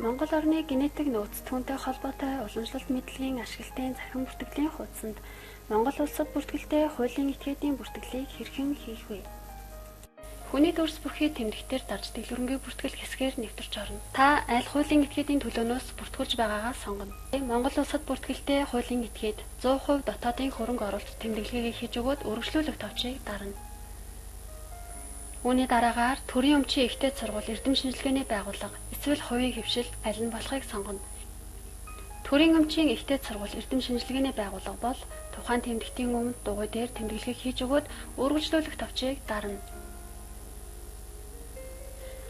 Монгол орны генетик нөөц түүнтэй холбоотой уламжлалт мэдлэгийн ашиглалтын захин бүртгэлийн хуудсанд Монгол улсад бүртгэлтэй хуулийн этгээдийн бүртгэлийг хэрхэн хийх вэ? Хүний төрс бүхий тэмдэгтээр дарж дэлгэрэнгүй бүртгэл хэсгээр нэвтэрч орно. Та аль хуулийн этгээдийн төлөөнөөс бүртгүүлж байгаагаа сонгоно. Монгол улсад бүртгэлтэй хуулийн этгээд 100% дотоодын хөрөнгө оруулалт тэмдэглэгийг хийж өгөөд үргэлжлүүлэх товчийг дарна. Үүний дараагаар төрийн өмчийн ихтэй сургууль эрдэм шинжилгээний байгууллага эсвэл хувийн хөвшил аль нь болохыг сонгоно. Төрийн өмчийн ихтэй сургууль эрдэм шинжилгээний байгууллага бол тухайн тэмдэгтийн өмнө дугуй дээр тэмдэглэгийг хийж өгөөд үргэлжлүүлэх товчийг дарна.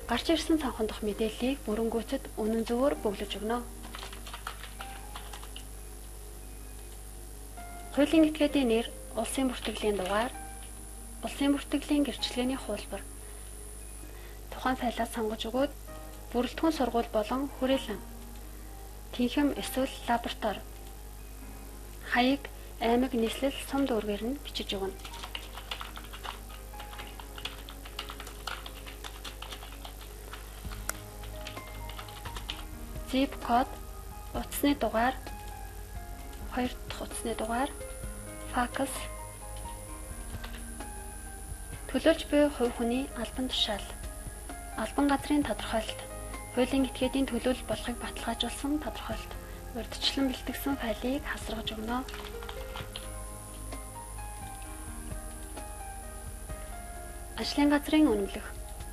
Гарч ирсэн цонхон дох мэдээллийг бүрэнгүүцэд үнэн зөвөөр бөглөж өгнө. Хуулийн этгээдийн нэр, улсын бүртгэлийн дугаар, улсын бүртгэлийн гэрчлэгээний хуулбар. Тухайн файлаа сонгож өгөөд бүрэлдэхүүн сургууль болон хүрээлэн, тэнхэм эсвэл лаборатори, хаяг, аймаг, нийслэл, сум дүүргээр нь бичиж өгнө. Zip код, утасны дугаар, 2 дахь утасны дугаар, факс, төлөөлж буй хувь хүний албан тушаал, албан газрын тодорхойлолт, хуулийн этгээдийн төлөөлөл болохыг баталгаажуулсан тодорхойлолт, урьдчилан бэлтгэсэн файлыг хасаргаж өгнө. Ажлын газрын үнэмлэх,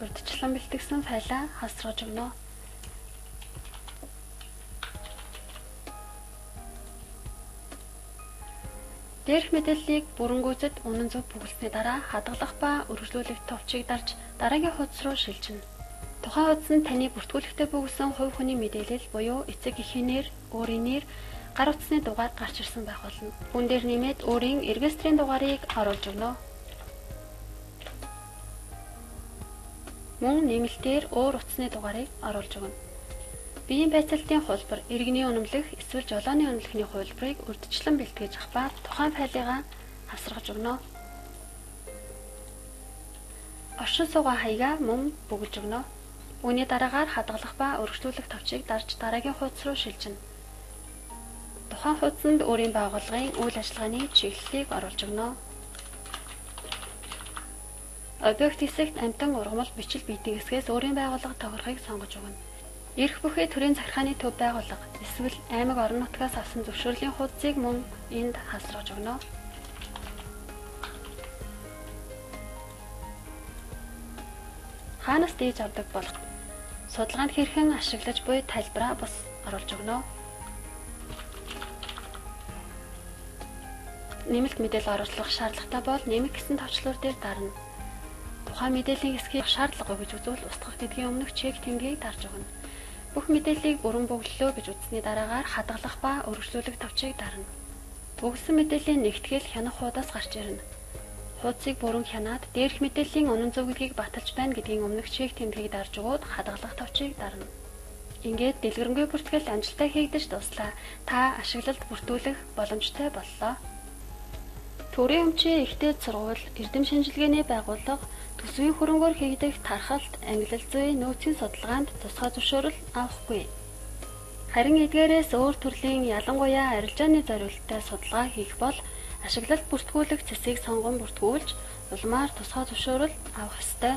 урьдчилан бэлтгэсэн файлаа хасаргаж өгнө. Дээрх мэдээллийг бүрэнгүүцэд үнэн зөв бүгэлсний дараа хадгалах ба үргэлжлүүлэх товчийг дарж дараагийн хуудас руу шилжинэ. Тухайн хуудас нь таны бүртгүүлэхдээ бүгэлсэн хувь хүний мэдээлэл буюу эцэг эхийн нэр, өөрийн нэр, гар утасны дугаар гарч ирсэн байх болно. Үүн дээр нэмээд өөрийн регистрийн дугаарыг оруулж өгнө. Мөн нэмэлтээр өөр утасны дугаарыг оруулж өгнө. Биеийн байцаалтын хуулбар, иргэний үнэмлэх эсвэл жолооны үнэмлэхний хуулбарыг урьдчилан бэлтгэж авах ба тухайн файлыгаа хасаргаж өгнө. Оршин суугаа хаягаа мөн бүгэлж өгнө. Үүний дараагаар хадгалах ба үргэлжлүүлэх товчийг дарж дараагийн хуудас руу шилжинэ. Тухайн хуудсанд өөрийн байгууллагын үйл ажиллагааны чиглэлийг оруулж өгнө. Объект хэсэгт амтан ургамал бичил битгий хэсгээс өөрийн байгууллага тохирохыг сонгож өгнө. Ирэх бүхий төрийн захиргааны төв байгууллага эсвэл аймаг орон нутгаас авсан зөвшөөрлийн хуудсыг мөн энд хасаргаж өгнө. Хаанаас дээж авдаг болох судалгаанд хэрхэн ашиглаж буй тайлбараа бас оруулж өгнө. Нэмэлт мэдээлэл оруулах шаардлагатай бол нэмэх гэсэн тавчлуур дээр дарна. Тухайн мэдээллийн хэсгийг шаардлагагүй гэж үзвэл устгах гэдгийн өмнөх чек тэмдгийг дарж өгнө. Бүх мэдээллийг бүрэн бөглөлөө гэж үзсний дараагаар хадгалах ба үргэлжлүүлэх товчийг дарна. Бөглөсөн мэдээллийн нэгтгэл хянах хуудаас гарч ирнэ. Хуудсыг бүрэн хянаад дээрх мэдээллийн үнэн зөв гэдгийг баталж байна гэдгийн өмнөх чек тэмдгийг дарж өгөөд хадгалах товчийг дарна. Ингээд дэлгэрэнгүй бүртгэл амжилттай хийгдэж дуслаа. Та ашиглалт бүртгүүлэх боломжтой боллоо. Төрийн өмчийн ихтэй сургууль, эрдэм шинжилгээний байгууллага төсвийн хөрөнгөөр хийгдэх тархалт, ангилал зүйн нөөцийн судалгаанд тусгай зөвшөөрөл авахгүй. Харин эдгээрээс өөр төрлийн ялангуяа арилжааны зориулалттай судалгаа хийх бол ашиглалт бүртгүүлэх цэсийг сонгон бүртгүүлж, улмаар тусгай зөвшөөрөл авах ёстой.